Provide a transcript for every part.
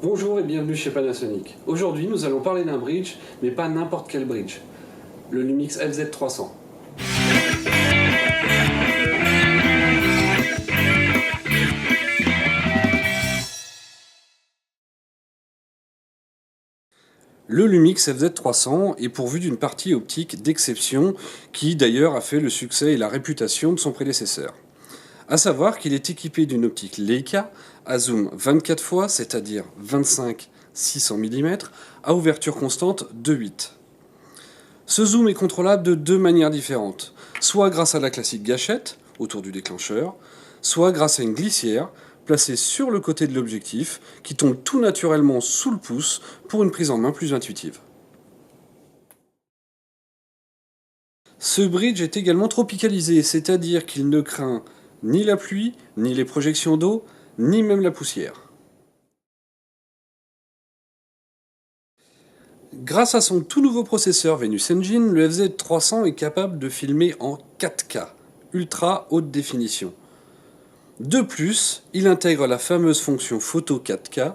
Bonjour et bienvenue chez Panasonic. Aujourd'hui, nous allons parler d'un bridge, mais pas n'importe quel bridge. Le Lumix FZ300. Le Lumix FZ300 est pourvu d'une partie optique d'exception qui d'ailleurs a fait le succès et la réputation de son prédécesseur. A savoir qu'il est équipé d'une optique Leica à zoom 24 fois, c'est-à-dire 25-600 mm, à ouverture constante de 8. Ce zoom est contrôlable de deux manières différentes, soit grâce à la classique gâchette autour du déclencheur, soit grâce à une glissière placée sur le côté de l'objectif qui tombe tout naturellement sous le pouce pour une prise en main plus intuitive. Ce bridge est également tropicalisé, c'est-à-dire qu'il ne craint ni la pluie, ni les projections d'eau, ni même la poussière. Grâce à son tout nouveau processeur Venus Engine, le FZ300 est capable de filmer en 4K, ultra haute définition. De plus, il intègre la fameuse fonction photo 4K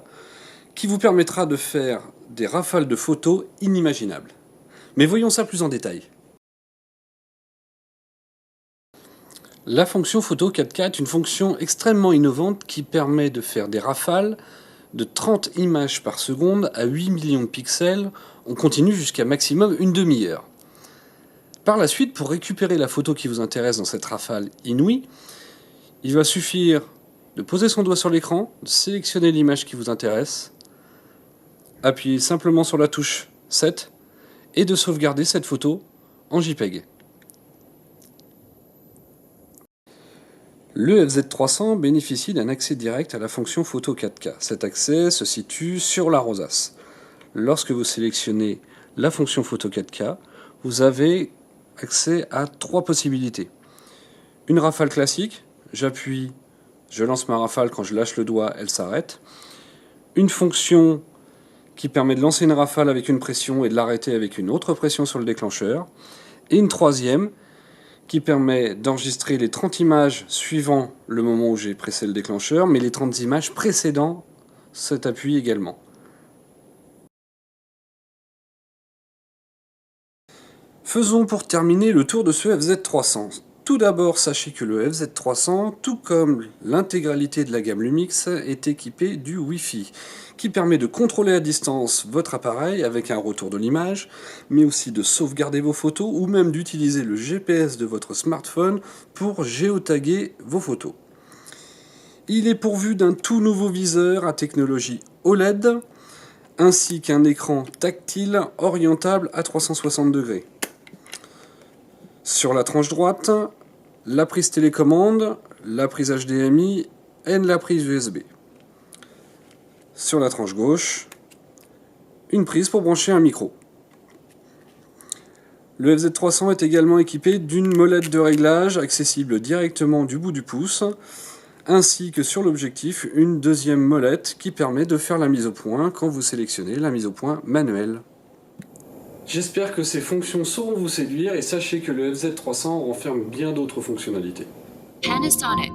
qui vous permettra de faire des rafales de photos inimaginables. Mais voyons ça plus en détail. La fonction photo 4K est une fonction extrêmement innovante qui permet de faire des rafales de 30 images par seconde à 8 millions de pixels. On continue jusqu'à maximum une demi-heure. Par la suite, pour récupérer la photo qui vous intéresse dans cette rafale inouïe, il va suffire de poser son doigt sur l'écran, de sélectionner l'image qui vous intéresse, appuyer simplement sur la touche 7 et de sauvegarder cette photo en JPEG. Le FZ300 bénéficie d'un accès direct à la fonction photo 4K. Cet accès se situe sur la rosace. Lorsque vous sélectionnez la fonction photo 4K, vous avez accès à trois possibilités. Une rafale classique, j'appuie, je lance ma rafale, quand je lâche le doigt, elle s'arrête. Une fonction qui permet de lancer une rafale avec une pression et de l'arrêter avec une autre pression sur le déclencheur. Et une troisième qui permet d'enregistrer les 30 images suivant le moment où j'ai pressé le déclencheur, mais les 30 images précédant cet appui également. Faisons pour terminer le tour de ce FZ300. Tout d'abord, sachez que le FZ300, tout comme l'intégralité de la gamme Lumix, est équipé du Wi-Fi, qui permet de contrôler à distance votre appareil avec un retour de l'image, mais aussi de sauvegarder vos photos ou même d'utiliser le GPS de votre smartphone pour géotaguer vos photos. Il est pourvu d'un tout nouveau viseur à technologie OLED, ainsi qu'un écran tactile orientable à 360 degrés. Sur la tranche droite, la prise télécommande, la prise HDMI et la prise USB. Sur la tranche gauche, une prise pour brancher un micro. Le FZ300 est également équipé d'une molette de réglage accessible directement du bout du pouce, ainsi que sur l'objectif une deuxième molette qui permet de faire la mise au point quand vous sélectionnez la mise au point manuelle. J'espère que ces fonctions sauront vous séduire et sachez que le FZ300 renferme bien d'autres fonctionnalités. Panasonic.